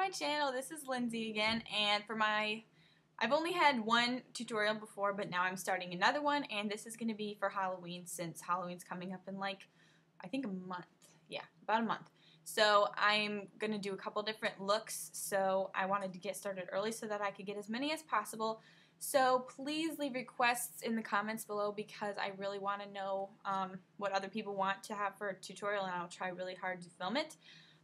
my channel. This is Lindsay again, and I've only had one tutorial before, but now I'm starting another one, and this is going to be for Halloween since Halloween's coming up in like, I think a month. Yeah, about a month. So I'm going to do a couple different looks, so I wanted to get started early so that I could get as many as possible. So please leave requests in the comments below because I really want to know what other people want to have for a tutorial, and I'll try really hard to film it.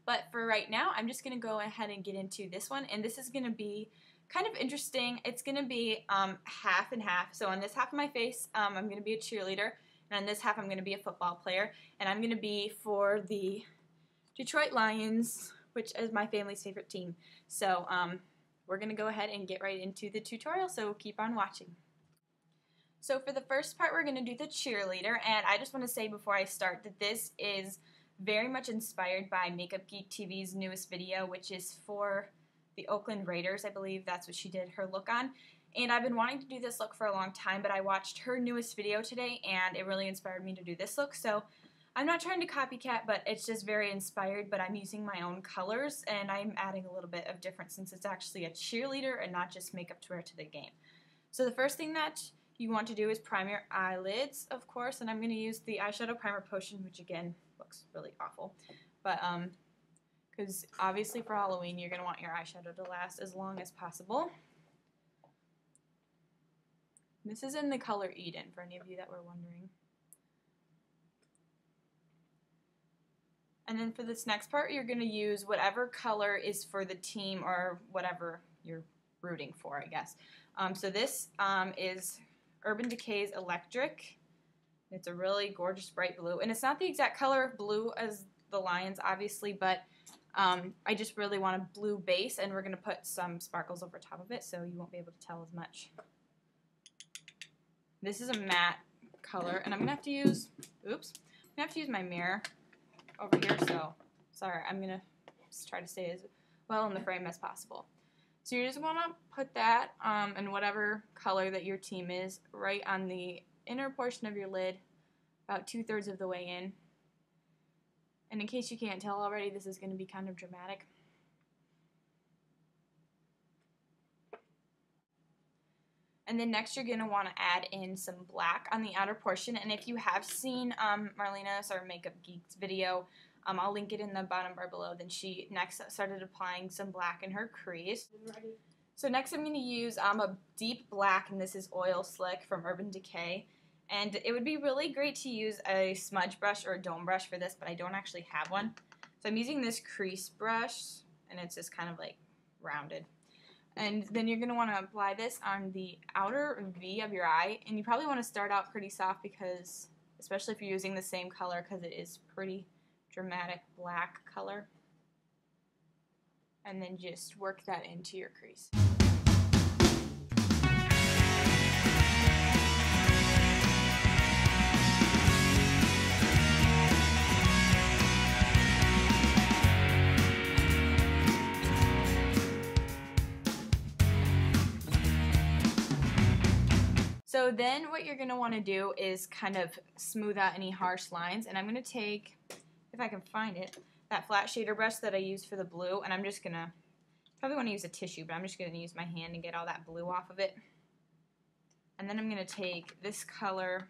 But for right now, I'm just going to go ahead and get into this one, and this is going to be kind of interesting. It's going to be half and half. So on this half of my face, I'm going to be a cheerleader, and on this half, I'm going to be a football player, and I'm going to be for the Detroit Lions, which is my family's favorite team. So we're going to go ahead and get right into the tutorial, so keep on watching. So for the first part, we're going to do the cheerleader, and I just want to say before I start that this is very much inspired by Makeup Geek TV's newest video, which is for the Oakland Raiders. I believe that's what she did her look on. And I've been wanting to do this look for a long time, but I watched her newest video today, and it really inspired me to do this look. So I'm not trying to copycat, but it's just very inspired, but I'm using my own colors, and I'm adding a little bit of difference since it's actually a cheerleader and not just makeup to wear to the game. So the first thing that you want to do is prime your eyelids, of course, and I'm going to use the eyeshadow primer potion, which again looks really awful, but because obviously for Halloween you're going to want your eyeshadow to last as long as possible. This is in the color Eden, for any of you that were wondering. And then for this next part, you're going to use whatever color is for the team or whatever you're rooting for, I guess. So this is Urban Decay's Electric. It's a really gorgeous bright blue, and it's not the exact color of blue as the Lions, obviously, but I just really want a blue base, and we're going to put some sparkles over top of it so you won't be able to tell as much. This is a matte color, and I'm going to have to use, my mirror over here, so sorry, I'm going to try to stay as well in the frame as possible. So you just want to put that in whatever color that your team is right on the inner portion of your lid, about 2/3 of the way in. And in case you can't tell already, this is going to be kind of dramatic. And then next you're going to want to add in some black on the outer portion. And if you have seen Marlena's or Makeup Geek's video, I'll link it in the bottom bar below. Then she next started applying some black in her crease. So next I'm going to use a deep black, and this is Oil Slick from Urban Decay. And it would be really great to use a smudge brush or a dome brush for this, but I don't actually have one. So I'm using this crease brush, and it's just kind of like rounded. And then you're going to want to apply this on the outer V of your eye, and you probably want to start out pretty soft because, especially if you're using the same color, because it is pretty dramatic black color. And then just work that into your crease. So then what you're going to want to do is kind of smooth out any harsh lines, and I'm going to take, if I can find it, that flat shader brush that I used for the blue, and I'm just going to, probably want to use a tissue, but I'm just going to use my hand and get all that blue off of it. And then I'm going to take this color,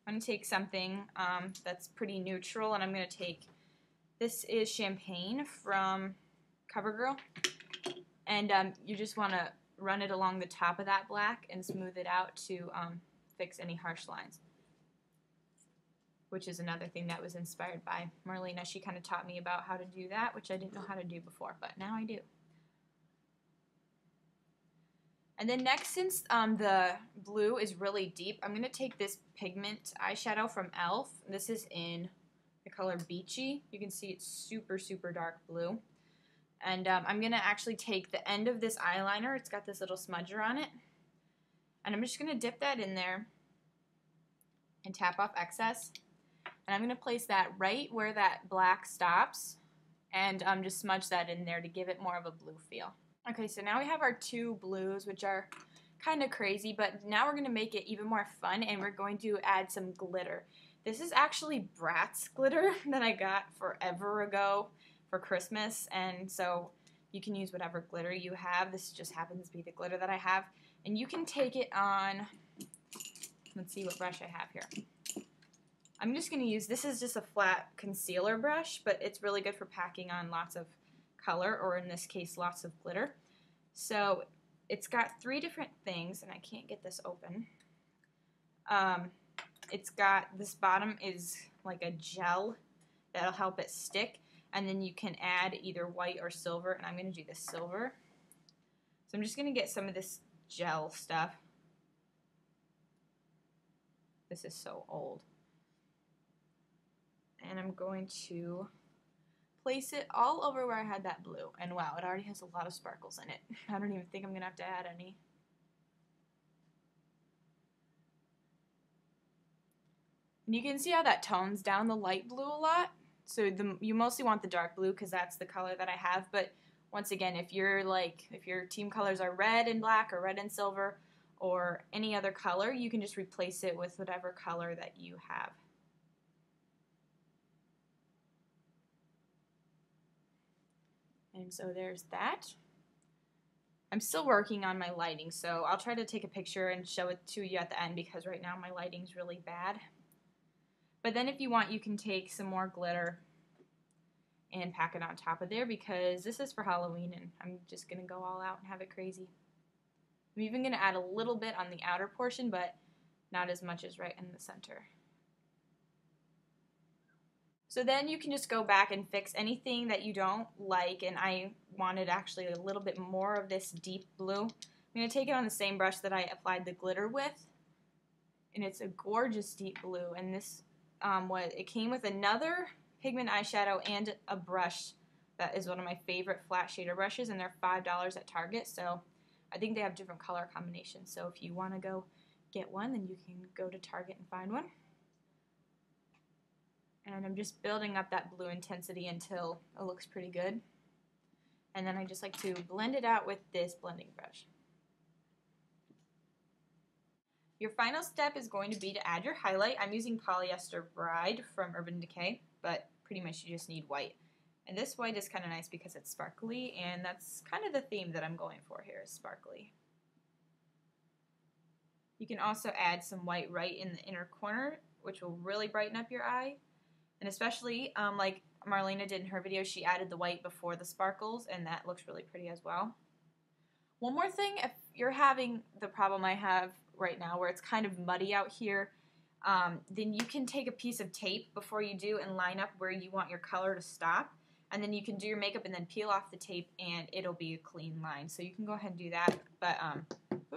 I'm going to take something that's pretty neutral, and I'm going to take, this is Champagne from CoverGirl, and you just want to run it along the top of that black and smooth it out to fix any harsh lines, which is another thing that was inspired by Marlena. She kind of taught me about how to do that, which I didn't know how to do before, but now I do. And then next, since the blue is really deep, I'm going to take this pigment eyeshadow from e.l.f. This is in the color Beachy. You can see it's super, super dark blue. And I'm going to actually take the end of this eyeliner. It's got this little smudger on it. And I'm just going to dip that in there and tap off excess. And I'm going to place that right where that black stops and just smudge that in there to give it more of a blue feel. Okay, so now we have our two blues, which are kind of crazy, but now we're going to make it even more fun, and we're going to add some glitter. This is actually Bratz glitter that I got forever ago for Christmas, and so You can use whatever glitter you have. This just happens to be the glitter that I have. And you can take it on, let's see what brush I have here. I'm just going to use, this is just a flat concealer brush, but it's really good for packing on lots of color, or in this case, lots of glitter. So it's got 3 different things, and I can't get this open. It's got, this bottom is like a gel that'll help it stick, and then you can add either white or silver, and I'm going to do the silver. So I'm just going to get some of this gel stuff. This is so old. And I'm going to place it all over where I had that blue. And wow, it already has a lot of sparkles in it. I don't even think I'm going to have to add any. And you can see how that tones down the light blue a lot. So you mostly want the dark blue because that's the color that I have. But once again, if your team colors are red and black or red and silver or any other color, you can just replace it with whatever color that you have. And so there's that. I'm still working on my lighting, so I'll try to take a picture and show it to you at the end because right now my lighting's really bad. But then if you want, you can take some more glitter and pack it on top of there because this is for Halloween and I'm just going to go all out and have it crazy. I'm even going to add a little bit on the outer portion, but not as much as right in the center. So then you can just go back and fix anything that you don't like, and I wanted actually a little bit more of this deep blue. I'm going to take it on the same brush that I applied the glitter with, and it's a gorgeous deep blue, and this it came with another pigment eyeshadow and a brush that is one of my favorite flat shader brushes, and they're $5 at Target, so I think they have different color combinations, so if you want to go get one, then you can go to Target and find one. And I'm just building up that blue intensity until it looks pretty good. And then I just like to blend it out with this blending brush. Your final step is going to be to add your highlight. I'm using Polyester Bride from Urban Decay, but pretty much you just need white. And this white is kind of nice because it's sparkly, and that's kind of the theme that I'm going for here, is sparkly. You can also add some white right in the inner corner, which will really brighten up your eye. And especially, like Marlena did in her video, she added the white before the sparkles, and that looks really pretty as well. One more thing, if you're having the problem I have right now, where it's kind of muddy out here, then you can take a piece of tape before you do and line up where you want your color to stop. And then you can do your makeup and then peel off the tape, and it'll be a clean line. So you can go ahead and do that. But,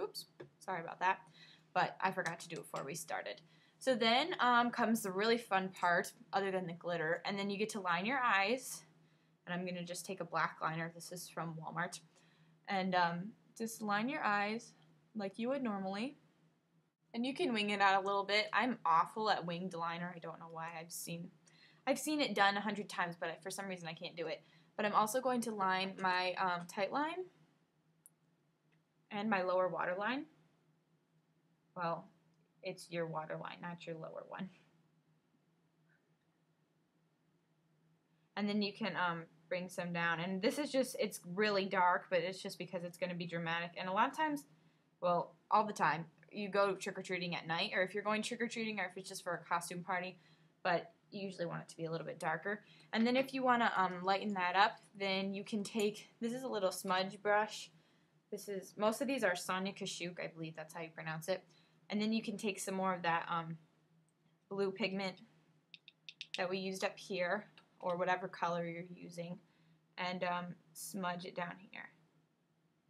oops, sorry about that. But I forgot to do it before we started. So then comes the really fun part, other than the glitter, and then you get to line your eyes. And I'm going to just take a black liner. This is from Walmart. And just line your eyes like you would normally. And you can wing it out a little bit. I'm awful at winged liner. I don't know why. I've seen it done 100 times, but for some reason I can't do it. But I'm also going to line my tight line and my lower waterline. Well, it's your waterline, not your lower one. And then you can bring some down. And this is just, it's really dark, but it's just because it's going to be dramatic. And a lot of times, well, all the time, you go trick-or-treating at night, or if you're going trick-or-treating, or if it's just for a costume party, but you usually want it to be a little bit darker. And then if you want to lighten that up, then you can take, this is a little smudge brush. Most of these are Sonia Kashuk, I believe that's how you pronounce it. And then you can take some more of that blue pigment that we used up here, or whatever color you're using, and smudge it down here.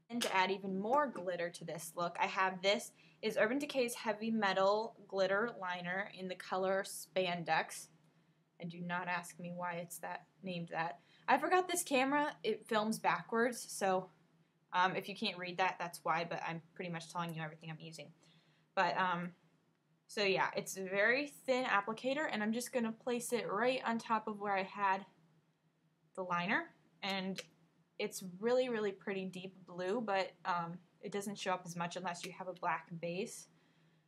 And to add even more glitter to this look, I have this is Urban Decay's Heavy Metal Glitter Liner in the color Spandex. And do not ask me why it's named that. I forgot this camera, it films backwards, so if you can't read that, that's why, but I'm pretty much telling you everything I'm using. But, so yeah, it's a very thin applicator, and I'm just going to place it right on top of where I had the liner. And it's really, really pretty deep blue, but it doesn't show up as much unless you have a black base.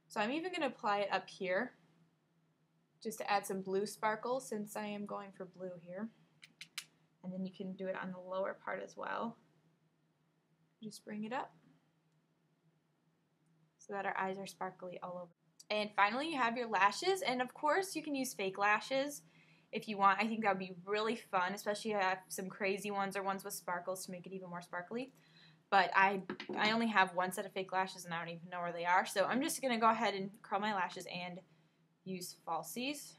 So I'm even going to apply it up here, just to add some blue sparkle, since I am going for blue here. And then you can do it on the lower part as well. Just bring it up so that our eyes are sparkly all over. And finally, you have your lashes, and of course, you can use fake lashes if you want. I think that would be really fun, especially if you have some crazy ones or ones with sparkles to make it even more sparkly. But I only have one set of fake lashes, and I don't even know where they are, so I'm just going to go ahead and curl my lashes and use falsies.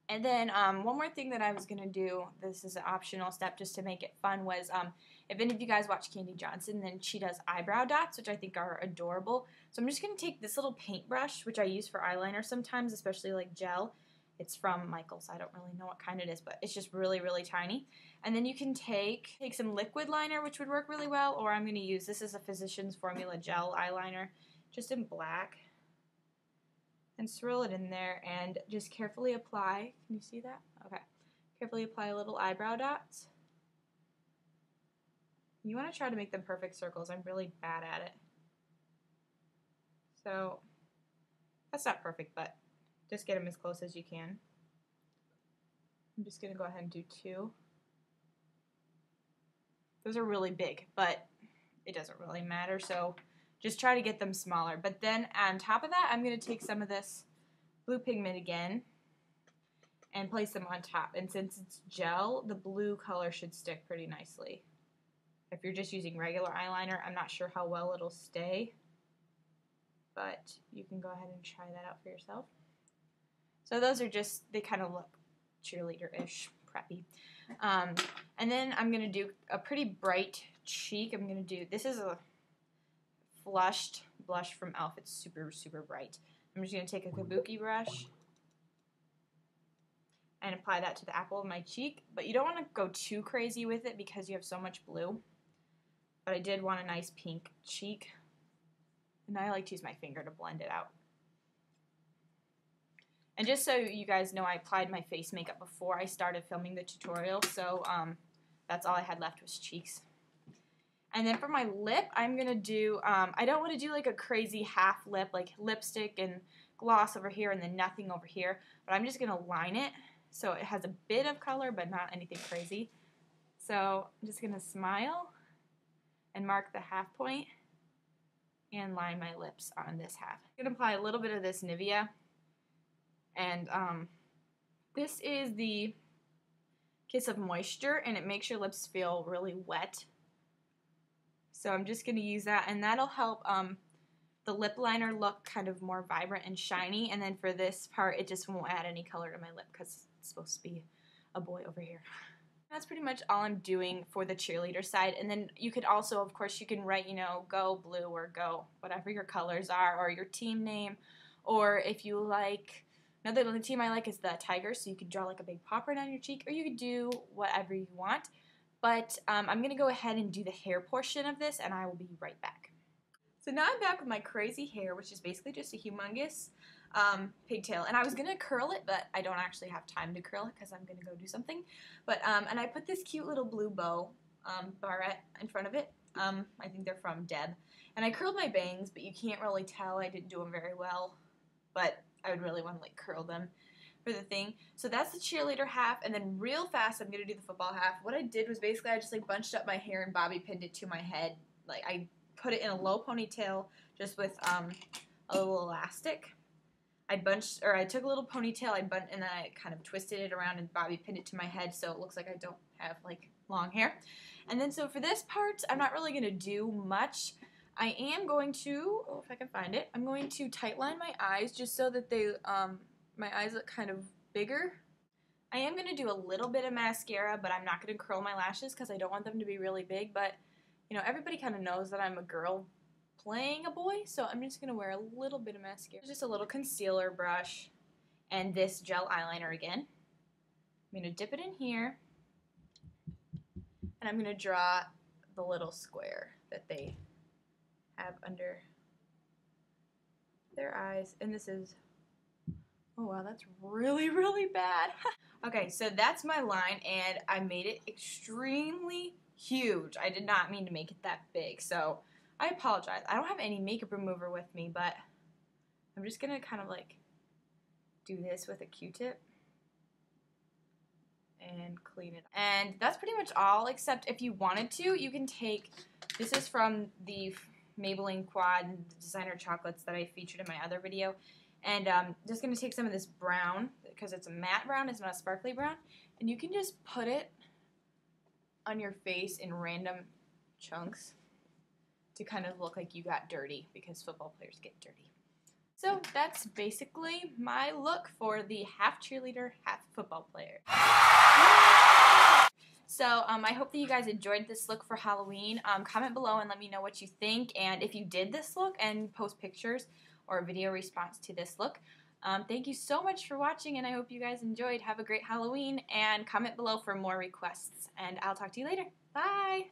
And then one more thing that I was going to do, this is an optional step just to make it fun, was if any of you guys watch Candy Johnson, then she does eyebrow dots, which I think are adorable. So I'm just going to take this little paintbrush, which I use for eyeliner sometimes, especially like gel. It's from Michael's. I don't really know what kind it is, but it's just really, really tiny. And then you can take some liquid liner, which would work really well, or I'm going to use, this is a Physicians Formula gel eyeliner, just in black. And swirl it in there and just carefully apply. Can you see that? Okay. Carefully apply little eyebrow dots. You want to try to make them perfect circles. I'm really bad at it. So that's not perfect, but just get them as close as you can. I'm just going to go ahead and do 2. Those are really big, but it doesn't really matter, so just try to get them smaller. But then on top of that, I'm going to take some of this blue pigment again and place them on top. And since it's gel, the blue color should stick pretty nicely. If you're just using regular eyeliner, I'm not sure how well it'll stay, but you can go ahead and try that out for yourself. So those are just, they kind of look cheerleader-ish, preppy. And then I'm going to do a pretty bright cheek. I'm going to do, this is a flushed blush from e.l.f. It's super, super bright. I'm just going to take a kabuki brush and apply that to the apple of my cheek. But you don't want to go too crazy with it because you have so much blue. But I did want a nice pink cheek. And I like to use my finger to blend it out. And just so you guys know, I applied my face makeup before I started filming the tutorial. So that's all I had left was cheeks. And then for my lip, I'm going to do, I don't want to do like a crazy half lip, like lipstick and gloss over here and then nothing over here. But I'm just going to line it so it has a bit of color but not anything crazy. So I'm just going to smile and mark the half point and line my lips on this half. I'm going to apply a little bit of this Nivea. And this is the Kiss of Moisture, and it makes your lips feel really wet. So I'm just going to use that, and that'll help the lip liner look kind of more vibrant and shiny. And then for this part, it just won't add any color to my lip because it's supposed to be a boy over here. That's pretty much all I'm doing for the cheerleader side. And then you could also, of course, you can write, you know, go blue or go whatever your colors are, or your team name, or if you like, another team I like is the Tigers, so you could draw like a big paw print on your cheek, or you could do whatever you want. But I'm going to go ahead and do the hair portion of this, and I will be right back. So now I'm back with my crazy hair, which is basically just a humongous pigtail. And I was going to curl it, but I don't actually have time to curl it because I'm going to go do something. But and I put this cute little blue bow barrette in front of it. I think they're from Deb. And I curled my bangs, but you can't really tell. I didn't do them very well. But I would really want to like curl them for the thing. So that's the cheerleader half, and then real fast I'm going to do the football half. What I did was basically I just like bunched up my hair and bobby pinned it to my head. Like I put it in a low ponytail just with a little elastic. I took a little ponytail, and then I kind of twisted it around and bobby pinned it to my head so it looks like I don't have like long hair. And then so for this part, I'm not really going to do much. I am going to, oh, if I can find it, I'm going to tightline my eyes just so that they, my eyes look kind of bigger. I am going to do a little bit of mascara, but I'm not going to curl my lashes because I don't want them to be really big. But, you know, everybody kind of knows that I'm a girl playing a boy, so I'm just going to wear a little bit of mascara. Just a little concealer brush and this gel eyeliner again. I'm going to dip it in here, and I'm going to draw the little square that they have under their eyes. And this is, oh wow, that's really, really bad. Okay, so that's my line, and I made it extremely huge. I did not mean to make it that big, so I apologize. I don't have any makeup remover with me, but I'm just gonna kind of like do this with a Q-tip. and clean it up. And that's pretty much all, except if you wanted to, you can take, this is from the Maybelline Quad designer chocolates that I featured in my other video. And just going to take some of this brown, because it's a matte brown, it's not a sparkly brown. And you can just put it on your face in random chunks to kind of look like you got dirty, because football players get dirty. So that's basically my look for the half cheerleader, half football player. So I hope that you guys enjoyed this look for Halloween. Comment below and let me know what you think, and if you did this look, and post pictures or a video response to this look. Thank you so much for watching, and I hope you guys enjoyed. Have a great Halloween, and comment below for more requests. And I'll talk to you later. Bye!